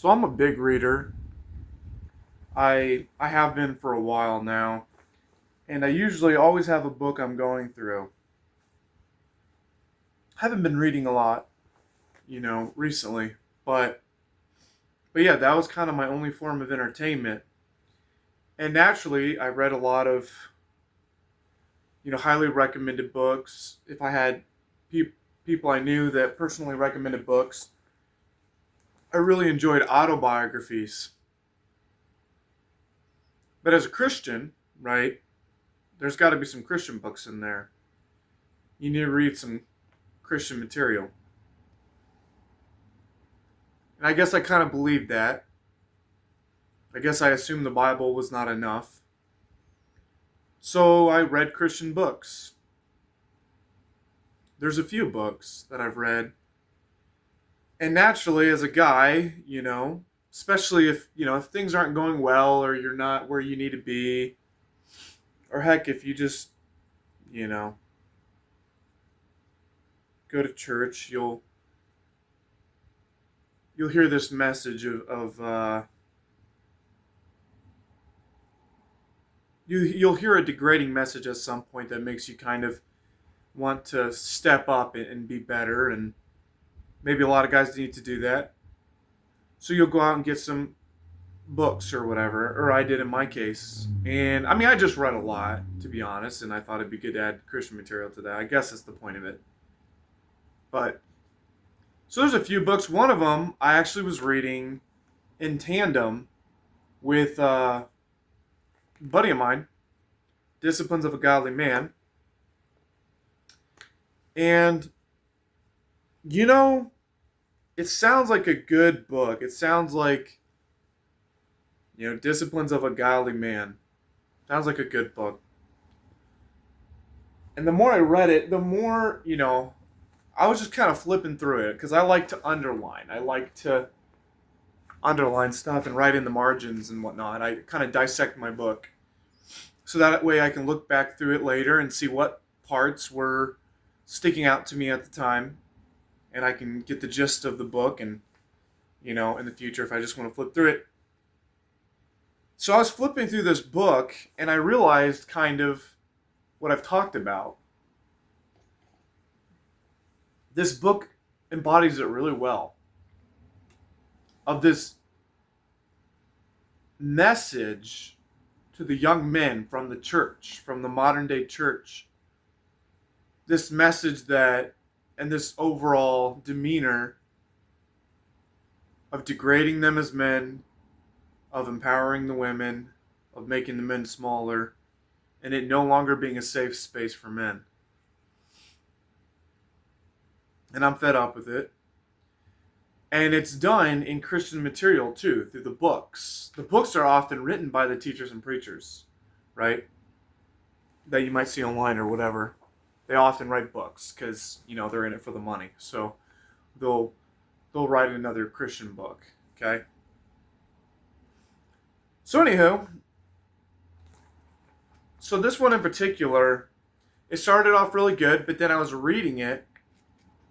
So I'm a big reader. I have been for a while now, and I usually always have a book I'm going through. I haven't been reading a lot, recently, but yeah, that was kind of my only form of entertainment. And naturally, I read a lot of, highly recommended books. If I had people I knew that personally recommended books, I really enjoyed autobiographies. But as a Christian, right, there's got to be some Christian books in there. You need to read some Christian material. And I guess I kind of believed that. I guess I assumed the Bible was not enough. So I read Christian books. There's a few books that I've read. And naturally, as a guy, especially if things aren't going well or you're not where you need to be, or heck, if you just, you know, go to church, you'll hear this message of you'll hear a degrading message at some point that makes you kind of want to step up and be better, and maybe a lot of guys need to do that. So you'll go out and get some books or whatever, or I did in my case. And I mean, I just read a lot, to be honest, and I thought it'd be good to add Christian material to that. I guess that's the point of it. But so there's a few books. One of them I actually was reading in tandem with a buddy of mine, Disciplines of a Godly Man. And, you know, it sounds like a good book. It sounds like, Disciplines of a Godly Man. Sounds like a good book. And the more I read it, the more, I was just kind of flipping through it because I like to underline. I like to underline stuff and write in the margins and whatnot. I kind of dissect my book. So that way I can look back through it later and see what parts were sticking out to me at the time. And I can get the gist of the book and, in the future if I just want to flip through it. So I was flipping through this book and I realized kind of what I've talked about. This book embodies it really well. Of this message to the young men from the church, from the modern day church. This message that, and this overall demeanor of degrading them as men, of empowering the women, of making the men smaller, and it no longer being a safe space for men. And I'm fed up with it. And it's done in Christian material too, through the books. The books are often written by the teachers and preachers, right? That you might see online or whatever. They often write books because, they're in it for the money. So they'll write another Christian book, okay? So anywho, so this one in particular, it started off really good, but then I was reading it,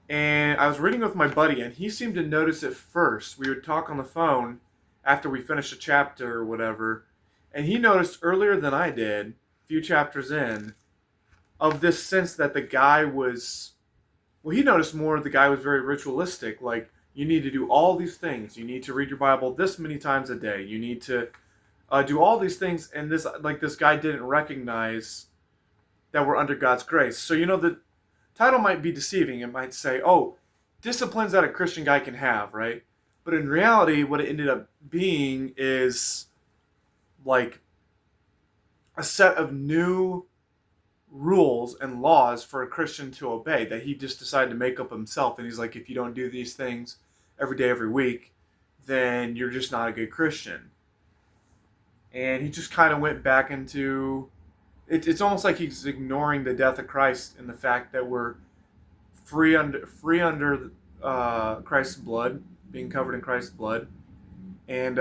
and I was reading with my buddy, and he seemed to notice it first. We would talk on the phone after we finished a chapter or whatever, and he noticed earlier than I did, a few chapters in, of this sense that the guy was, well, he noticed more the guy was very ritualistic, like, you need to do all these things. You need to read your Bible this many times a day. You need to do all these things, and this guy didn't recognize that we're under God's grace. So, the title might be deceiving. It might say, oh, disciplines that a Christian guy can have, right? But in reality, what it ended up being is like a set of new rules and laws for a Christian to obey that he just decided to make up himself. And he's like, if you don't do these things every day, every week, then you're just not a good Christian. And he just kind of went back into it's almost like he's ignoring the death of Christ and the fact that we're free under Christ's blood, being covered in Christ's blood, and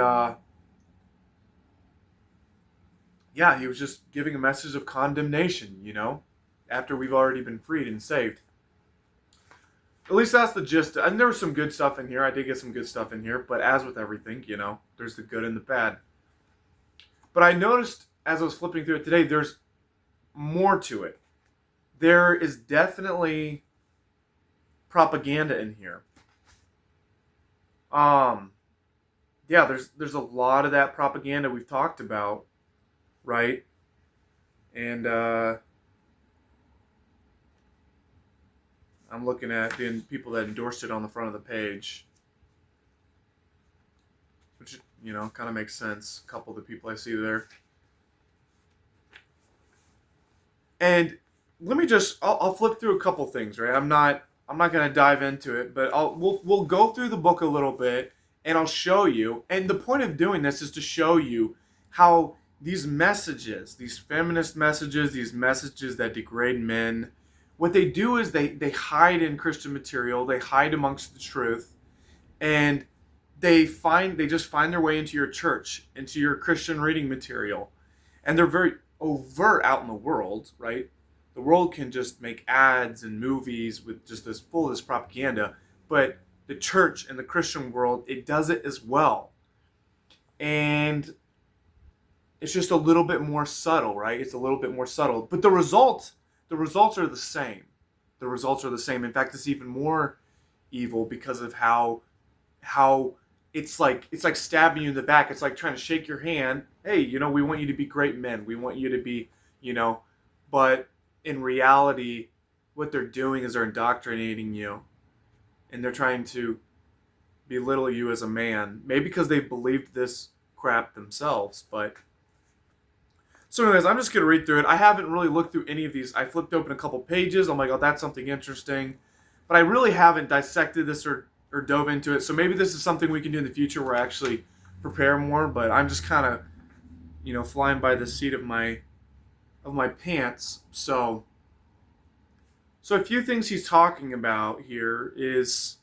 he was just giving a message of condemnation, after we've already been freed and saved. At least that's the gist. And there was some good stuff in here. I did get some good stuff in here. But as with everything, there's the good and the bad. But I noticed as I was flipping through it today, there's more to it. There is definitely propaganda in here. Yeah, there's a lot of that propaganda we've talked about, right? And I'm looking at the people that endorsed it on the front of the page, which kind of makes sense. A couple of the people I see there. And let me I'll flip through a couple things, right? I'm not going to dive into it, but we'll go through the book a little bit, and I'll show you. And the point of doing this is to show you how these messages, these feminist messages, these messages that degrade men, what they do is they hide in Christian material, they hide amongst the truth, and they just find their way into your church, into your Christian reading material. And they're very overt out in the world, right? The world can just make ads and movies with just this full of this propaganda, but the church and the Christian world, it does it as well. And it's just a little bit more subtle, right? It's a little bit more subtle. But the results are the same. The results are the same. In fact, it's even more evil because of how it's like stabbing you in the back. It's like trying to shake your hand. Hey, we want you to be great men. We want you to be, but in reality, what they're doing is they're indoctrinating you. And they're trying to belittle you as a man. Maybe because they've believed this crap themselves, but... So anyways, I'm just going to read through it. I haven't really looked through any of these. I flipped open a couple pages. I'm like, oh, that's something interesting. But I really haven't dissected this or dove into it. So maybe this is something we can do in the future where I actually prepare more. But I'm just kind of, flying by the seat of my pants. So a few things he's talking about here is...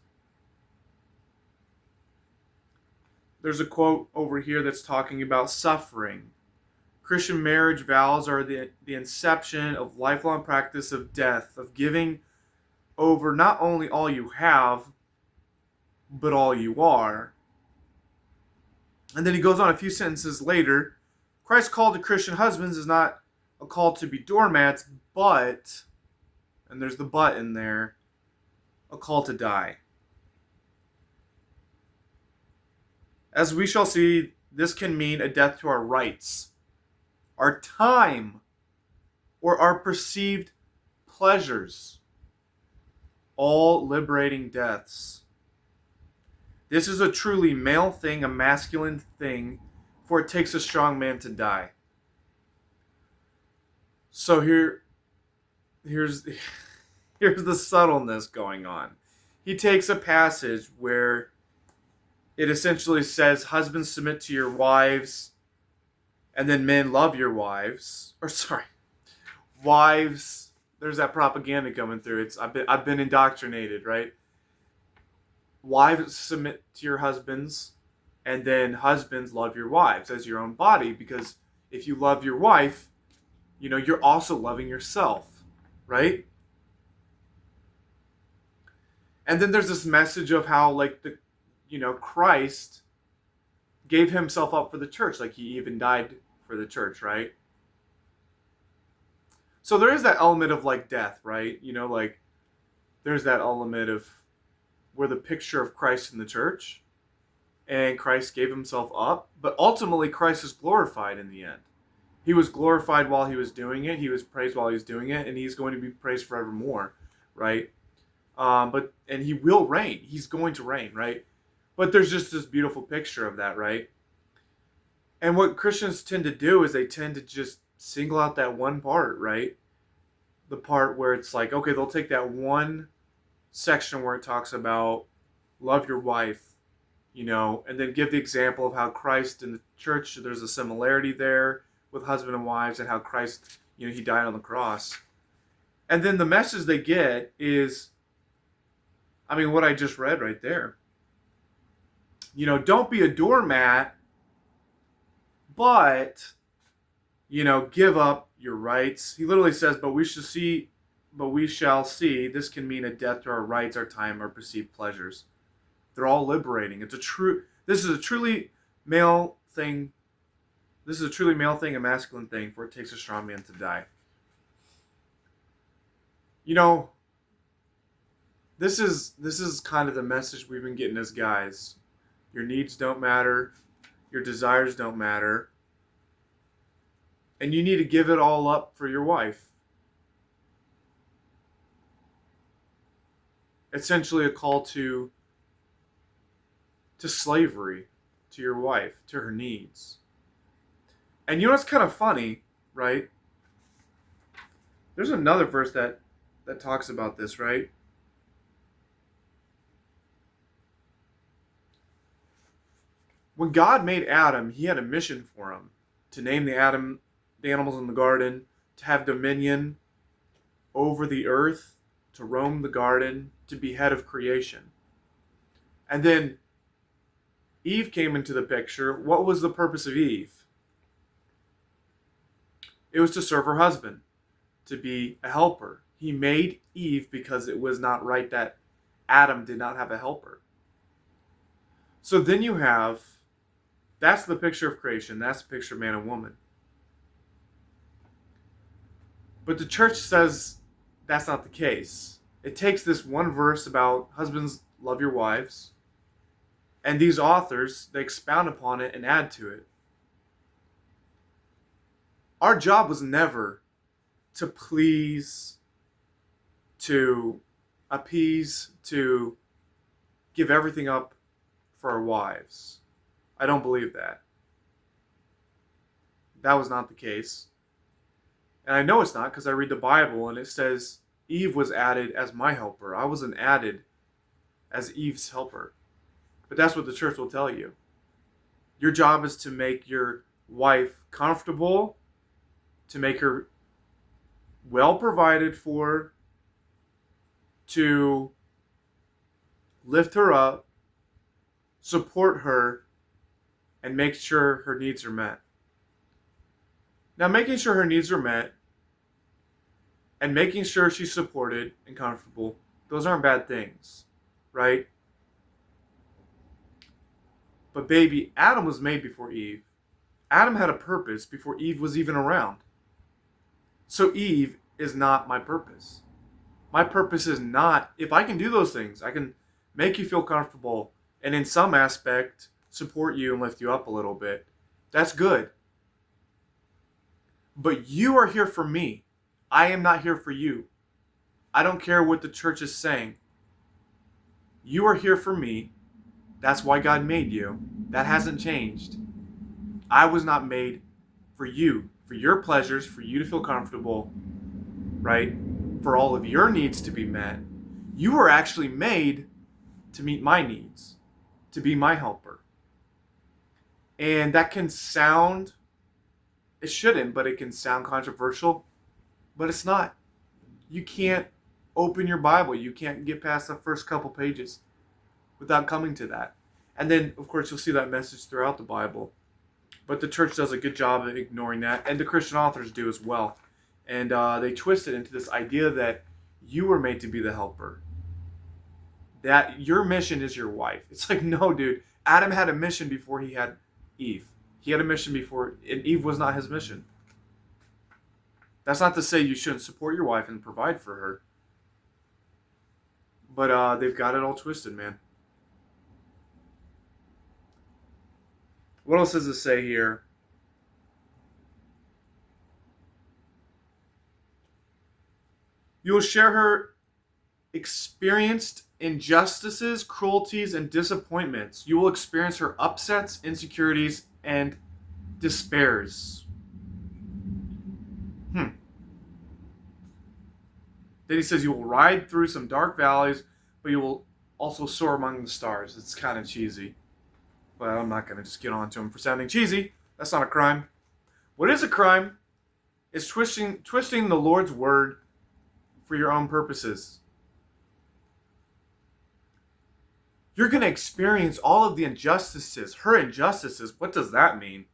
There's a quote over here that's talking about suffering. Christian marriage vows are the inception of lifelong practice of death, of giving over not only all you have, but all you are. And then he goes on a few sentences later. Christ's call to Christian husbands is not a call to be doormats, but, and there's the but in there, a call to die. As we shall see, this can mean a death to our rights, our time, or our perceived pleasures, all liberating deaths. This is a truly male thing, a masculine thing, for it takes a strong man to die. So here's the subtleness going on. He takes a passage where it essentially says, husbands, submit to your wives, and then men, love your wives. Wives, there's that propaganda coming through. I've been indoctrinated, right? Wives, submit to your husbands, and then husbands, love your wives as your own body, because if you love your wife, you're also loving yourself, right? And then there's this message of how, Christ gave himself up for the church, like he even died for the church, right? So there is that element of death, right? There's that element of where the picture of Christ in the church, and Christ gave himself up, but ultimately Christ is glorified in the end. He was glorified while he was doing it. He was praised while he was doing it, and he's going to be praised forevermore, right? And he will reign. He's going to reign, right? But there's just this beautiful picture of that, right? And what Christians tend to do is they tend to just single out that one part, right? The part where it's like, okay, they'll take that one section where it talks about love your wife, and then give the example of how Christ in the church, there's a similarity there with husband and wives, and how Christ, he died on the cross. And then the message they get is, what I just read right there. Don't be a doormat, but, give up your rights. He literally says, but we should see but we shall see. This can mean a death to our rights, our time, our perceived pleasures. They're all liberating. This is a truly male thing. This is a truly male thing, a masculine thing, for it takes a strong man to die. You know, this is kind of the message we've been getting as guys. Your needs don't matter. Your desires don't matter. And you need to give it all up for your wife. Essentially a call to slavery, to your wife, to her needs. And you know what's kind of funny, right? There's another verse that talks about this, right? When God made Adam, he had a mission for him. To name the animals in the garden, to have dominion over the earth, to roam the garden, to be head of creation. And then Eve came into the picture. What was the purpose of Eve? It was to serve her husband, to be a helper. He made Eve because it was not right that Adam did not have a helper. So then you have, that's the picture of creation. That's the picture of man and woman. But the church says that's not the case. It takes this one verse about husbands, love your wives, and these authors, they expound upon it and add to it. Our job was never to please, to appease, to give everything up for our wives. I don't believe that. That was not the case. And I know it's not because I read the Bible and it says Eve was added as my helper. I wasn't added as Eve's helper. But that's what the church will tell you. Your job is to make your wife comfortable, to make her well provided for, to lift her up, support her, and make sure her needs are met. Now, making sure her needs are met and making sure she's supported and comfortable, those aren't bad things, right? But baby, Adam was made before Eve. Adam had a purpose before Eve was even around. So Eve is not my purpose. My purpose is not, if I can do those things, I can make you feel comfortable and in some aspect support you and lift you up a little bit. That's good. But you are here for me. I am not here for you. I don't care what the church is saying. You are here for me. That's why God made you. That hasn't changed. I was not made for you, for your pleasures, for you to feel comfortable, right? For all of your needs to be met. You were actually made to meet my needs, to be my helper. And that can sound, it shouldn't, but it can sound controversial, but it's not. You can't open your Bible. You can't get past the first couple pages without coming to that. And then, of course, you'll see that message throughout the Bible. But the church does a good job of ignoring that, and the Christian authors do as well. And they twist it into this idea that you were made to be the helper. That your mission is your wife. It's like, no, dude. Adam had a mission before he had Eve. He had a mission before, and Eve was not his mission. That's not to say you shouldn't support your wife and provide for her. But they've got it all twisted, man. What else does it say here? You will share her experienced injustices, cruelties, and disappointments. You will experience her upsets, insecurities, and despairs. Then he says you will ride through some dark valleys, but you will also soar among the stars. It's kind of cheesy. But I'm not going to just get on to him for sounding cheesy. That's not a crime. What is a crime is twisting the Lord's word for your own purposes. You're going to experience all of the injustices, her injustices. What does that mean?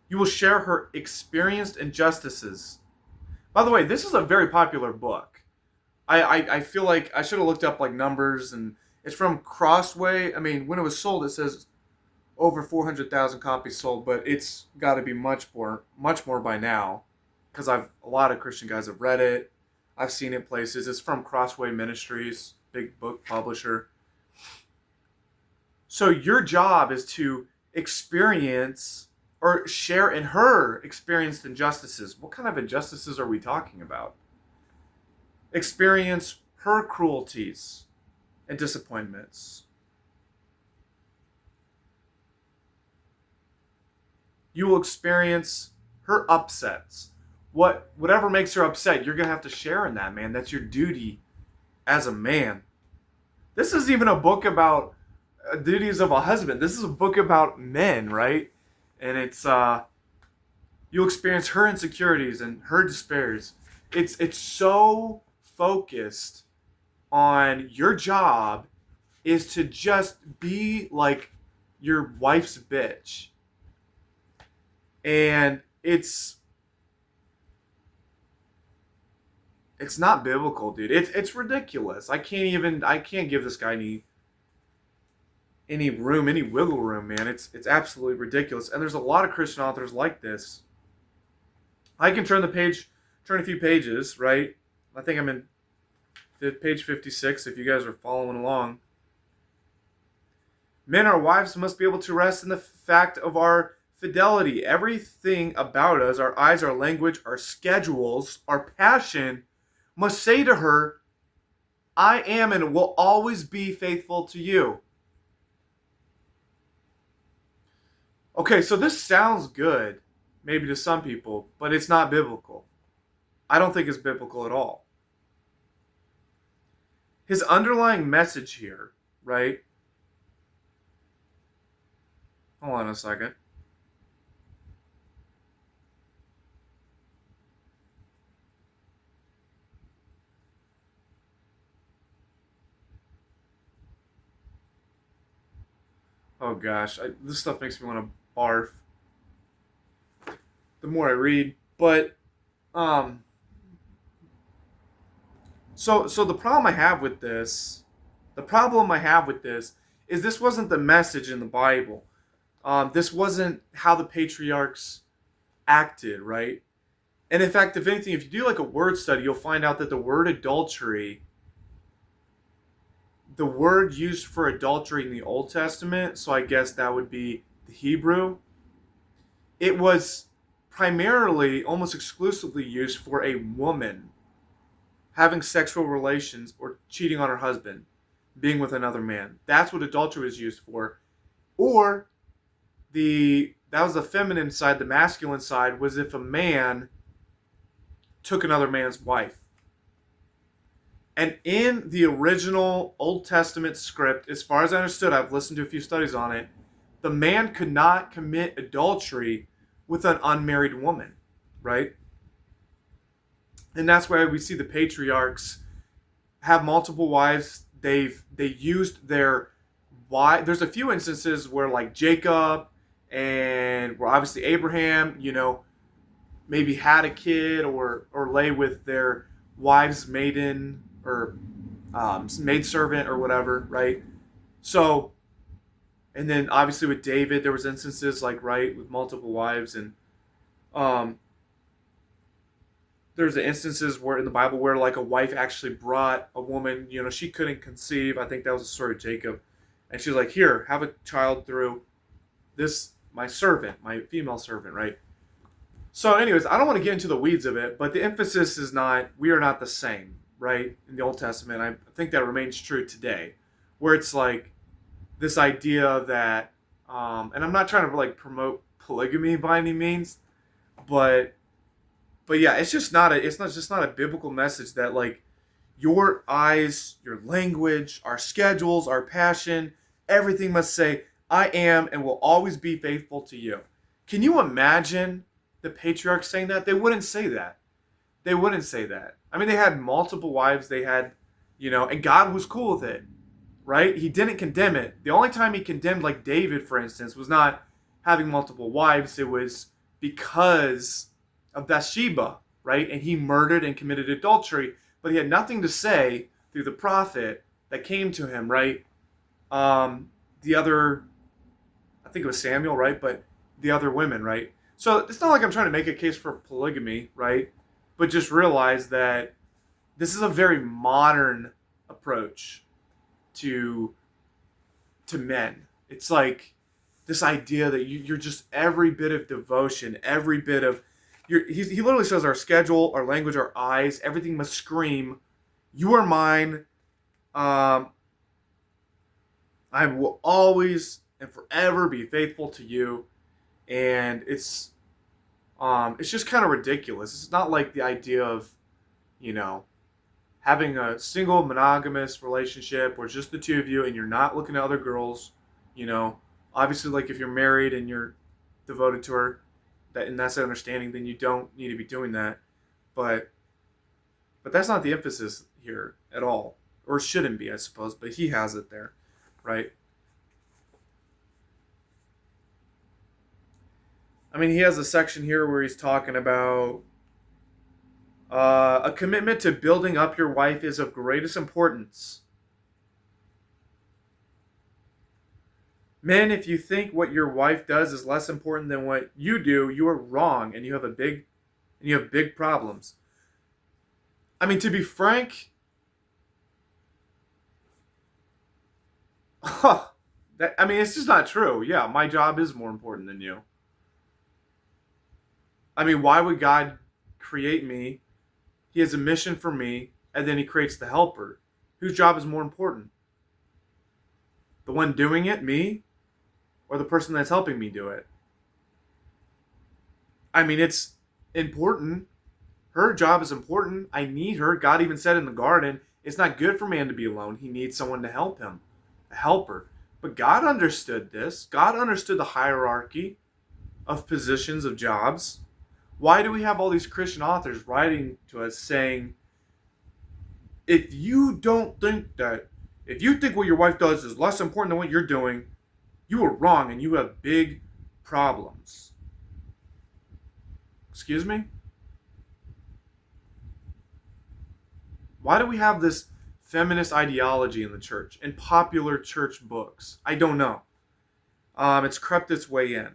You will share her experienced injustices. By the way, this is a very popular book. I feel like I should have looked up like numbers, and it's from Crossway. I mean, when it was sold, it says over 400,000 copies sold, but it's got to be much more by now, because a lot of Christian guys have read it. I've seen it places. It's from Crossway Ministries, big book publisher. So your job is to experience or share in her experienced injustices. What kind of injustices are we talking about? Experience her cruelties and disappointments. You will experience her upsets. Whatever makes her upset, you're going to have to share in that, man. That's your duty as a man. This isn't even a book about duties of a husband. This is a book about men, right? And it's you'll experience her insecurities and her despairs. It's so focused on your job is to just be like your wife's bitch. And it's not biblical, dude. It's ridiculous. I can't give this guy any room, any wiggle room, man. It's absolutely ridiculous. And there's a lot of Christian authors like this. I can turn a few pages, right? I think I'm in page 56 if you guys are following along. Men, our wives must be able to rest in the fact of our fidelity. Everything about us, our eyes, our language, our schedules, our passion, must say to her, I am and will always be faithful to you. Okay, so this sounds good, maybe to some people, but it's not biblical. I don't think it's biblical at all. His underlying message here, right? Hold on a second. Oh gosh, this stuff makes me want to barf the more I read. But so the problem I have with this, is this wasn't the message in the Bible. This wasn't how the patriarchs acted, right? And in fact, if anything, if you do like a word study, you'll find out that the word adultery, the word used for adultery in the Old Testament, so I guess that would be the Hebrew, it was primarily, almost exclusively used for a woman having sexual relations or cheating on her husband, being with another man. That's what adultery was used for. Or that was the feminine side. The masculine side was if a man took another man's wife. And in the original Old Testament script, as far as I understood, I've listened to a few studies on it, the man could not commit adultery with an unmarried woman, right? And that's why we see the patriarchs have multiple wives. They used their wife. There's a few instances where like Jacob and where obviously Abraham, maybe had a kid or lay with their wife's maiden or maidservant or whatever, right? So, and then obviously with David, there was instances like, right, with multiple wives. And there's the instances where in the Bible where like a wife actually brought a woman, she couldn't conceive. I think that was the story of Jacob. And she's like, here, have a child through this, my servant, my female servant, right? So anyways, I don't want to get into the weeds of it, but the emphasis is not, we are not the same, right? In the Old Testament, I think that remains true today, where it's like this idea that, and I'm not trying to like promote polygamy by any means, but yeah, it's just not a biblical message that like your eyes, your language, our schedules, our passion, everything must say, I am and will always be faithful to you. Can you imagine the patriarchs saying that? They wouldn't say that. They wouldn't say that. I mean, they had multiple wives. They had, and God was cool with it, right? He didn't condemn it. The only time he condemned, like David, for instance, was not having multiple wives. It was because of Bathsheba, right? And he murdered and committed adultery, but he had nothing to say through the prophet that came to him, right? The other, I think it was Samuel, right? But the other women, right? So it's not like I'm trying to make a case for polygamy, right? But just realize that this is a very modern approach to men. It's like this idea that you're just every bit of devotion, every bit of he literally says our schedule, our language, our eyes, everything must scream, "You are mine. Um, I will always and forever be faithful to you." And it's just kind of ridiculous. It's not like the idea of, you know, having a single monogamous relationship where it's just the two of you and you're not looking at other girls, you know. Obviously, like if you're married and you're devoted to her, and that's the understanding, then you don't need to be doing that. But that's not the emphasis here at all, or shouldn't be, I suppose. But he has it there, right? I mean, he has a section here where he's talking about a commitment to building up your wife is of greatest importance. Men, if you think what your wife does is less important than what you do, you are wrong, and you have big problems. I mean, to be frank, it's just not true. Yeah, my job is more important than you. I mean, why would God create me? He has a mission for me, and then he creates the helper. Whose job is more important? The one doing it, me, or the person that's helping me do it? I mean, it's important. Her job is important. I need her. God even said in the garden, it's not good for man to be alone. He needs someone to help him, a helper. But God understood this. God understood the hierarchy of positions, of jobs. Why do we have all these Christian authors writing to us saying, if you think what your wife does is less important than what you're doing, you are wrong and you have big problems? Excuse me? Why do we have this feminist ideology in the church, in popular church books? I don't know. It's crept its way in.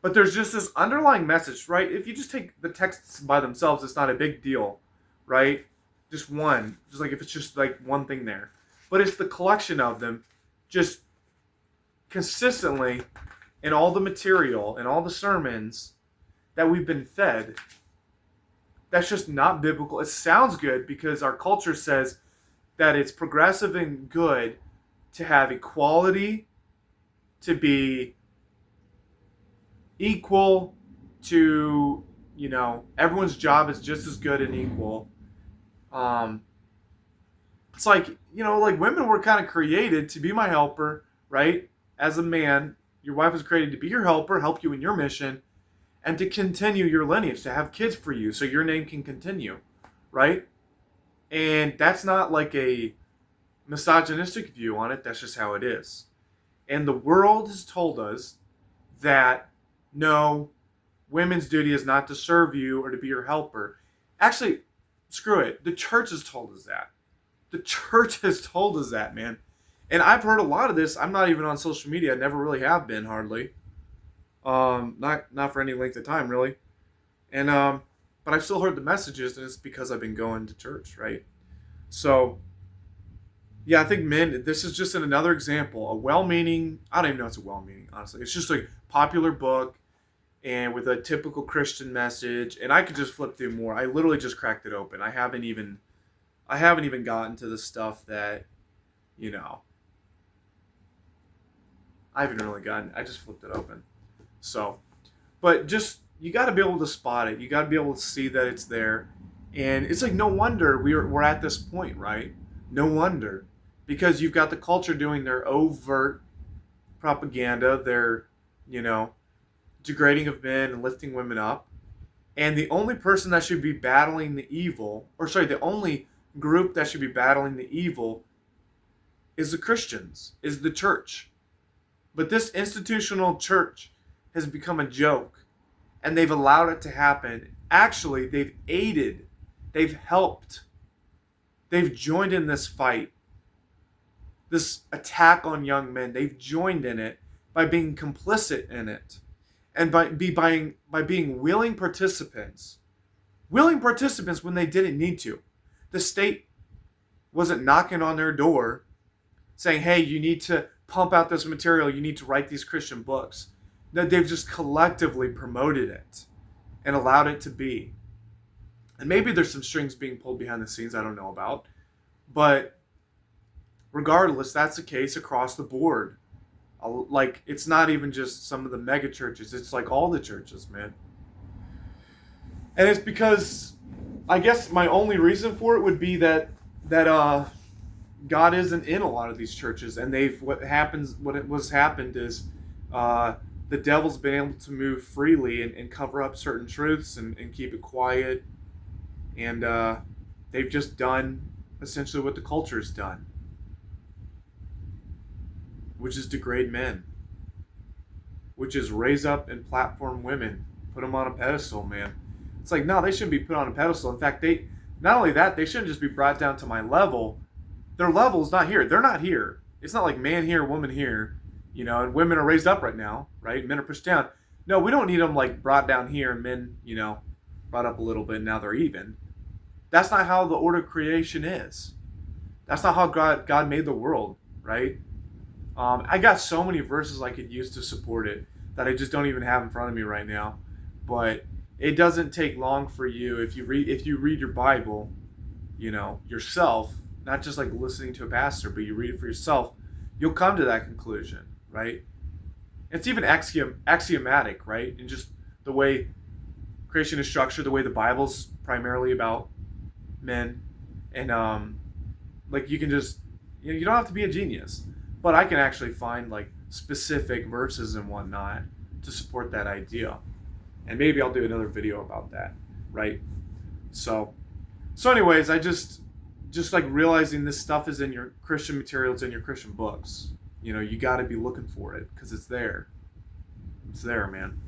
But there's just this underlying message, right? If you just take the texts by themselves, it's not a big deal, right? Just one. Just like if it's just like one thing there. But it's the collection of them just consistently in all the material, in all the sermons that we've been fed. That's just not biblical. It sounds good because our culture says that it's progressive and good to have equality, to be equal, to, everyone's job is just as good and equal. It's like, like women were kind of created to be my helper, right? As a man, your wife was created to be your helper, help you in your mission, and to continue your lineage, to have kids for you so your name can continue, right? And that's not like a misogynistic view on it. That's just how it is. And the world has told us that no, women's duty is not to serve you or to be your helper. Actually, screw it. The church has told us that. The church has told us that, man. And I've heard a lot of this. I'm not even on social media. I never really have been, hardly. Not for any length of time, really. And but I've still heard the messages, and it's because I've been going to church, right? So, yeah, I think men, this is just another example. A well-meaning, I don't even know if it's a well-meaning, honestly. It's just a popular book and with a typical Christian message. And I could just flip through more. I literally just cracked it open. I haven't even gotten to the stuff that, I haven't really gotten. I just flipped it open. So, but just, you got to be able to spot it. You got to be able to see that it's there. And it's like, no wonder we're at this point, right? No wonder. Because you've got the culture doing their overt propaganda, their, degrading of men and lifting women up. And the only person that should be battling the evil, the only group that should be battling the evil is the Christians, is the church. But this institutional church has become a joke. and they've allowed it to happen. Actually, they've aided, they've helped, they've joined in this fight, this attack on young men. They've joined in it by being complicit in it, and by being willing participants when they didn't need to. The state wasn't knocking on their door saying, hey, you need to pump out this material, you need to write these Christian books. No, they've just collectively promoted it and allowed it to be. And maybe there's some strings being pulled behind the scenes I don't know about. But regardless, that's the case across the board. Like, it's not even just some of the mega churches. It's like all the churches, man. And it's because, I guess my only reason for it would be that God isn't in a lot of these churches. And what has happened is the devil's been able to move freely and cover up certain truths and keep it quiet. And they've just done essentially what the culture's done, which is degrade men, which is raise up and platform women, put them on a pedestal, man. It's like, no, they shouldn't be put on a pedestal. In fact, not only that, they shouldn't just be brought down to my level. Their level is not here. They're not here. It's not like man here, woman here, and women are raised up right now, right? Men are pushed down. No, we don't need them like brought down here and men, brought up a little bit and now they're even. That's not how the order of creation is. That's not how God made the world, right? I got so many verses I could use to support it that I just don't even have in front of me right now. But it doesn't take long for you if you read your Bible, yourself, not just like listening to a pastor, but you read it for yourself, you'll come to that conclusion, right? It's even axiomatic, right? And just the way creation is structured, the way the Bible's primarily about men, and like you can just, you don't have to be a genius, but I can actually find like specific verses and whatnot to support that idea, and maybe I'll do another video about that, right? So anyways, I just like realizing this stuff is in your Christian material, it's in your Christian books. You got to be looking for it because it's there, man.